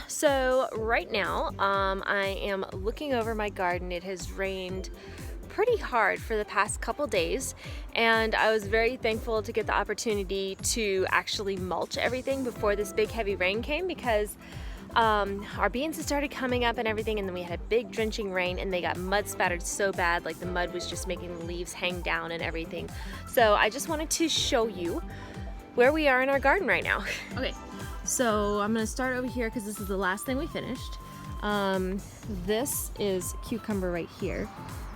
So right now I am looking over my garden. It has rained pretty hard for the past couple days, and I was very thankful to get the opportunity to actually mulch everything before this big heavy rain came, because our beans had started coming up and everything, and then we had a big drenching rain and they got mud spattered so bad, like the mud was just making the leaves hang down and everything. So I just wanted to show you where we are in our garden right now. Okay. So I'm gonna start over here because this is the last thing we finished. This is cucumber right here.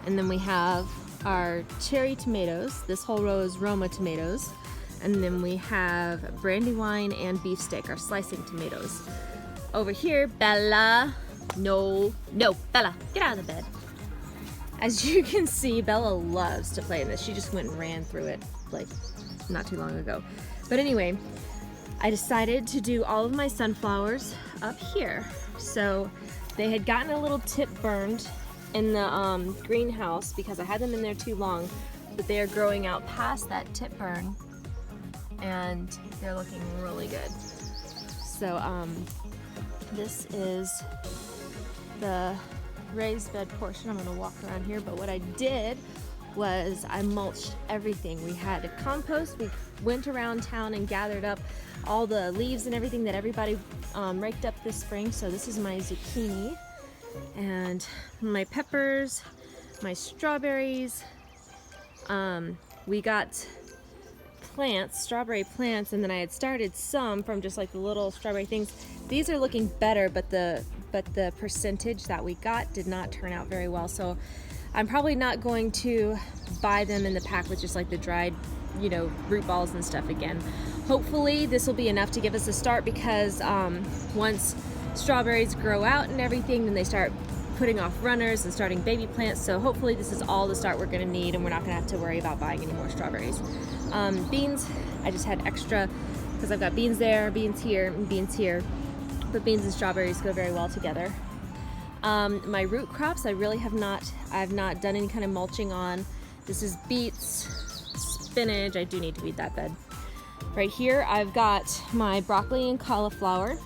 And then we have our cherry tomatoes. This whole row is Roma tomatoes. And then we have brandywine and beefsteak, our slicing tomatoes. Over here, Bella, no, Bella, get out of the bed. As you can see, Bella loves to play in this. She just went and ran through it like not too long ago. But anyway, I decided to do all of my sunflowers up here. So they had gotten a little tip burned in the greenhouse because I had them in there too long, but they are growing out past that tip burn and they're looking really good. So this is the raised bed portion. I'm gonna walk around here, but what I did was I mulched everything. We had a compost. We went around town and gathered up all the leaves and everything that everybody raked up this spring. So this is my zucchini and my peppers, my strawberries. We got plants, strawberry plants, and then I had started some from just like the little strawberry things. These are looking better, but the percentage that we got did not turn out very well. So I'm probably not going to buy them in the pack with just like the dried, you know, root balls and stuff again. Hopefully this will be enough to give us a start, because once strawberries grow out and everything, then they start putting off runners and starting baby plants. So hopefully this is all the start we're gonna need, and we're not gonna have to worry about buying any more strawberries. Beans, I just had extra because I've got beans there, beans here, and beans here. But beans and strawberries go very well together. My root crops, I've not done any kind of mulching on. This is beets, spinach. I do need to weed that bed. Right here, I've got my broccoli and cauliflower.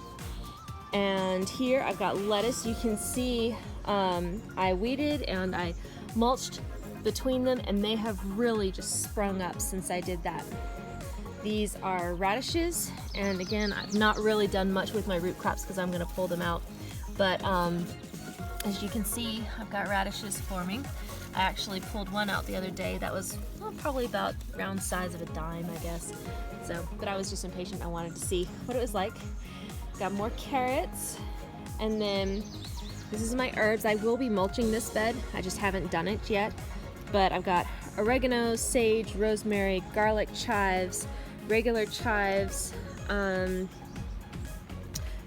And here I've got lettuce. You can see I weeded and I mulched between them, and they have really just sprung up since I did that. These are radishes, and again, I've not really done much with my root crops because I'm gonna pull them out. But as you can see, I've got radishes forming. I actually pulled one out the other day that was probably about round size of a dime, I guess. So, but I was just impatient. I wanted to see what it was like. Got more carrots, and then this is my herbs. I will be mulching this bed. I just haven't done it yet. But I've got oregano, sage, rosemary, garlic chives, regular chives,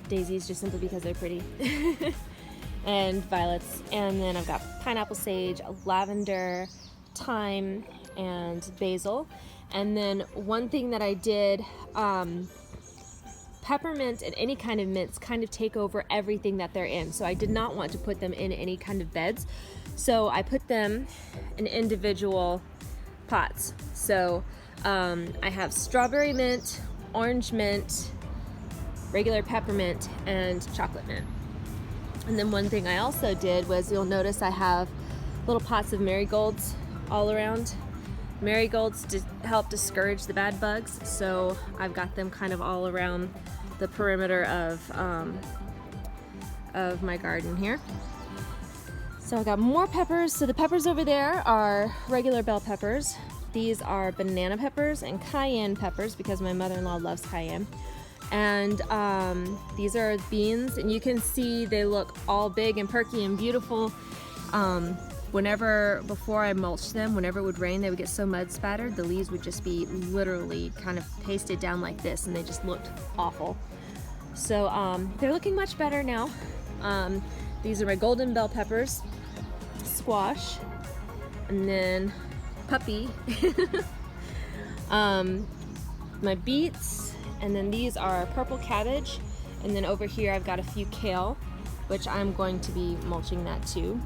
daisies just simply because they're pretty, and violets. And then I've got pineapple sage, lavender, thyme, and basil. And then one thing that I did, peppermint and any kind of mints kind of take over everything that they're in. So I did not want to put them in any kind of beds. So I put them in individual pots. So I have strawberry mint, orange mint, regular peppermint, and chocolate mint. And then one thing I also did was, you'll notice I have little pots of marigolds all around. Marigolds help discourage the bad bugs, so I've got them kind of all around the perimeter of my garden here. So I've got more peppers. So the peppers over there are regular bell peppers. These are banana peppers and cayenne peppers because my mother-in-law loves cayenne. And these are beans, and you can see they look all big and perky and beautiful. Before I mulched them, whenever it would rain, they would get so mud spattered, the leaves would just be literally kind of pasted down like this, and they just looked awful. So they're looking much better now. These are my golden bell peppers, squash, and then puppy, my beets, and then these are purple cabbage, and then over here I've got a few kale. which I'm going to be mulching that too.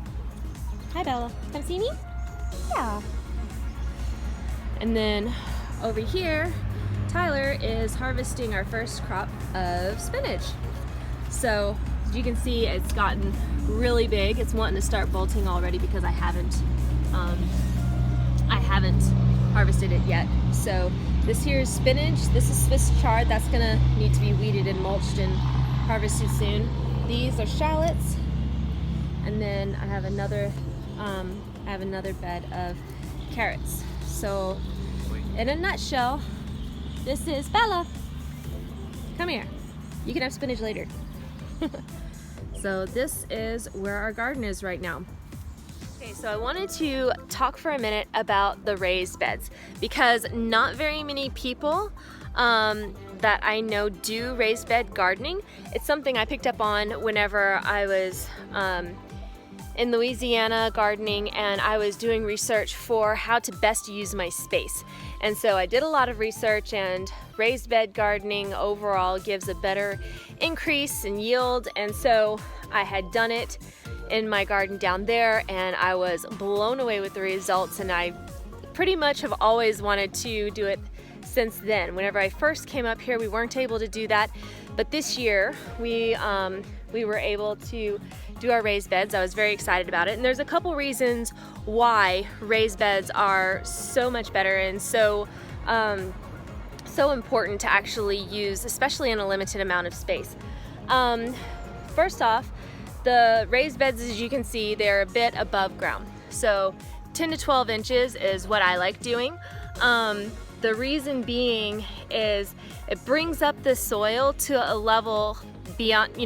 Hi Bella, come see me? Yeah. And then over here, Tyler is harvesting our first crop of spinach. So as you can see, it's gotten really big. It's wanting to start bolting already because I haven't harvested it yet. So this here is spinach. This is Swiss chard. That's gonna need to be weeded and mulched and harvested soon. These are shallots, and then I have another bed of carrots. So in a nutshell, this is Bella. Come here. You can have spinach later. So this is where our garden is right now. Okay, so I wanted to talk for a minute about the raised beds because not very many people that I know do raised bed gardening. It's something I picked up on whenever I was in Louisiana gardening, and I was doing research for how to best use my space. And so I did a lot of research, and raised bed gardening overall gives a better increase in yield. And so I had done it in my garden down there, and I was blown away with the results, and I pretty much have always wanted to do it since then. Whenever I first came up here, we weren't able to do that, but this year we were able to do our raised beds. I was very excited about it, and there's a couple reasons why raised beds are so much better and so important to actually use, especially in a limited amount of space. First off, the raised beds, as you can see, they're a bit above ground. So 10 to 12 inches is what I like doing. The reason being is it brings up the soil to a level beyond,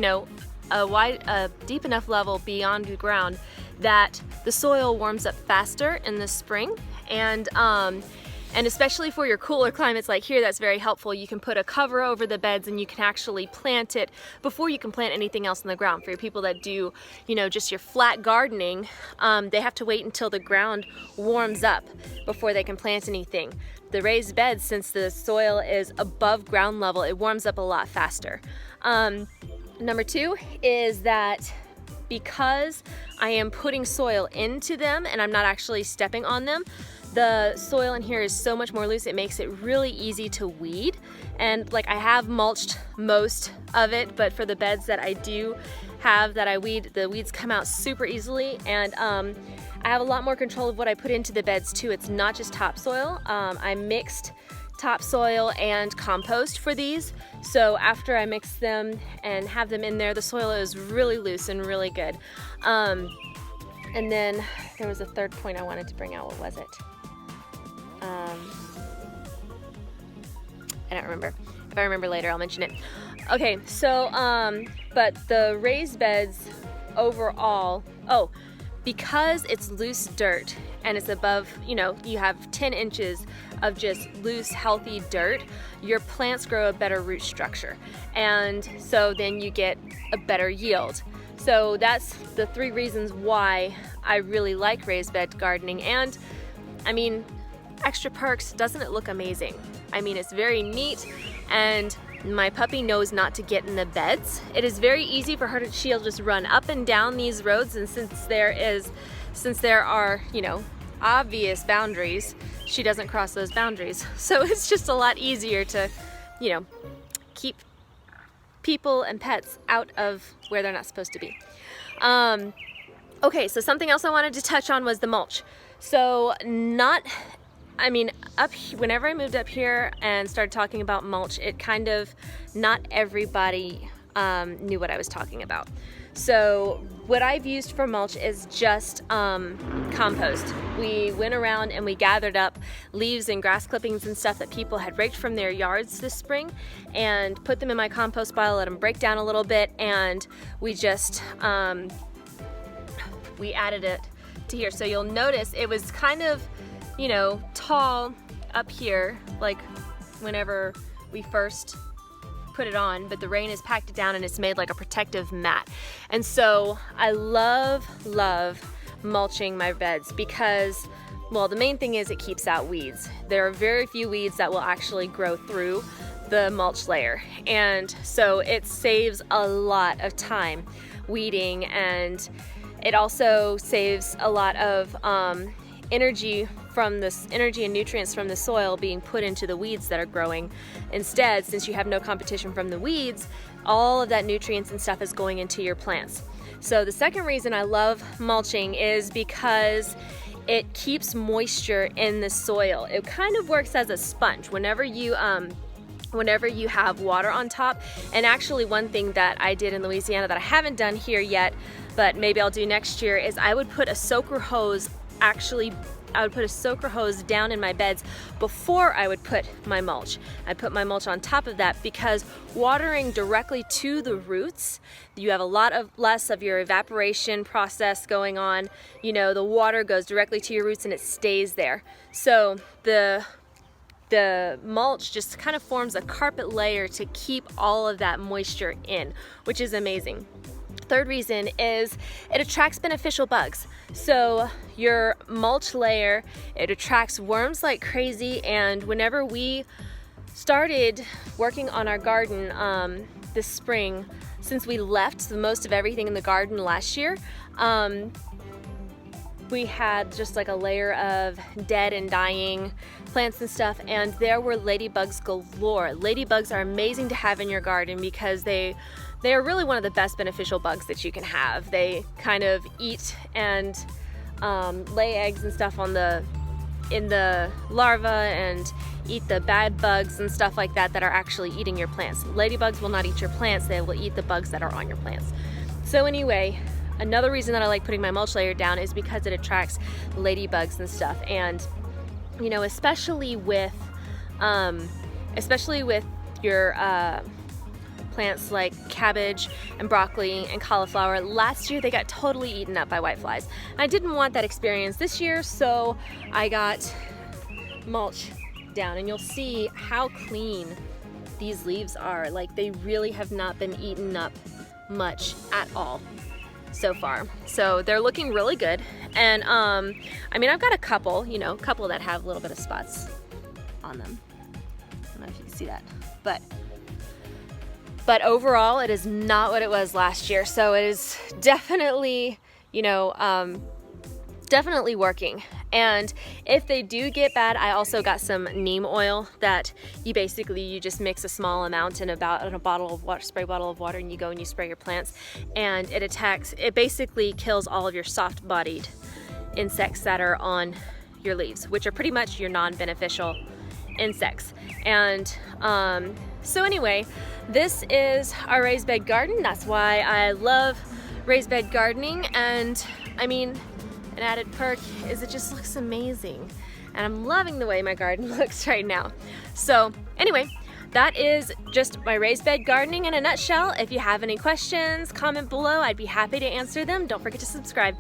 a deep enough level beyond the ground that the soil warms up faster in the spring, and especially for your cooler climates like here, that's very helpful. You can put a cover over the beds and you can actually plant it before you can plant anything else in the ground. For your people that do, just your flat gardening, they have to wait until the ground warms up before they can plant anything. The raised beds, since the soil is above ground level, it warms up a lot faster. Number two is that because I am putting soil into them and I'm not actually stepping on them, the soil in here is so much more loose, it makes it really easy to weed. And like, I have mulched most of it, but for the beds that I do have that I weed, the weeds come out super easily, and I have a lot more control of what I put into the beds too. It's not just topsoil. I mixed topsoil and compost for these. So after I mix them and have them in there, the soil is really loose and really good. And then there was a third point I wanted to bring out. What was it? I don't remember. If I remember later, I'll mention it. Okay, so, but the raised beds overall, because it's loose dirt and it's above, you have 10 inches of just loose, healthy dirt, your plants grow a better root structure. And so then you get a better yield. So that's the three reasons why I really like raised bed gardening. And I mean, extra perks, doesn't it look amazing? I mean, it's very neat, and my puppy knows not to get in the beds. It is very easy for her to, she'll just run up and down these roads, and since there are, obvious boundaries, she doesn't cross those boundaries. So it's just a lot easier to, keep people and pets out of where they're not supposed to be. Okay, so something else I wanted to touch on was the mulch. So whenever I moved up here and started talking about mulch, it kind of, not everybody knew what I was talking about. So what I've used for mulch is just compost. We went around and we gathered up leaves and grass clippings and stuff that people had raked from their yards this spring and put them in my compost pile, let them break down a little bit, and we just, we added it to here. So you'll notice it was kind of, tall up here, like whenever we first put it on, but the rain has packed it down and it's made like a protective mat. And so I love mulching my beds because, well, the main thing is it keeps out weeds. There are very few weeds that will actually grow through the mulch layer, and so it saves a lot of time weeding, and it also saves a lot of energy and nutrients from the soil being put into the weeds that are growing. Instead, since you have no competition from the weeds, all of that nutrients and stuff is going into your plants. So the second reason I love mulching is because it keeps moisture in the soil. It kind of works as a sponge whenever you have water on top. And actually, one thing that I did in Louisiana that I haven't done here yet, but maybe I'll do next year, is I would put a soaker hose down in my beds before I would put my mulch. I'd put my mulch on top of that, because watering directly to the roots, you have a lot less of your evaporation process going on. You know, the water goes directly to your roots and it stays there. So the mulch just kind of forms a carpet layer to keep all of that moisture in, which is amazing. Third reason is it attracts beneficial bugs. So your mulch layer, it attracts worms like crazy, and whenever we started working on our garden this spring, since we left most of everything in the garden last year, we had just like a layer of dead and dying plants and stuff, and there were ladybugs galore. Ladybugs are amazing to have in your garden because they are really one of the best beneficial bugs that you can have. They kind of eat and lay eggs and stuff in the larva and eat the bad bugs and stuff like that are actually eating your plants. Ladybugs will not eat your plants, they will eat the bugs that are on your plants. So anyway, another reason that I like putting my mulch layer down is because it attracts ladybugs and stuff. And you know, especially with your plants like cabbage and broccoli and cauliflower, last year they got totally eaten up by whiteflies. I didn't want that experience this year, so I got mulch down, and you'll see how clean these leaves are. Like, they really have not been eaten up much at all so far. So they're looking really good. And I mean, I've got a couple that have a little bit of spots on them. I don't know if you can see that, but overall it is not what it was last year. So it is definitely, definitely working. And if they do get bad, I also got some neem oil that you just mix a small amount in a bottle of water, spray bottle of water, and you go and you spray your plants, and it basically kills all of your soft-bodied insects that are on your leaves, which are pretty much your non-beneficial insects. And so anyway, this is our raised bed garden. That's why I love raised bed gardening. And I mean, an added perk is it just looks amazing, and I'm loving the way my garden looks right now. So anyway, that is just my raised bed gardening in a nutshell. If you have any questions, comment below. I'd be happy to answer them. Don't forget to subscribe.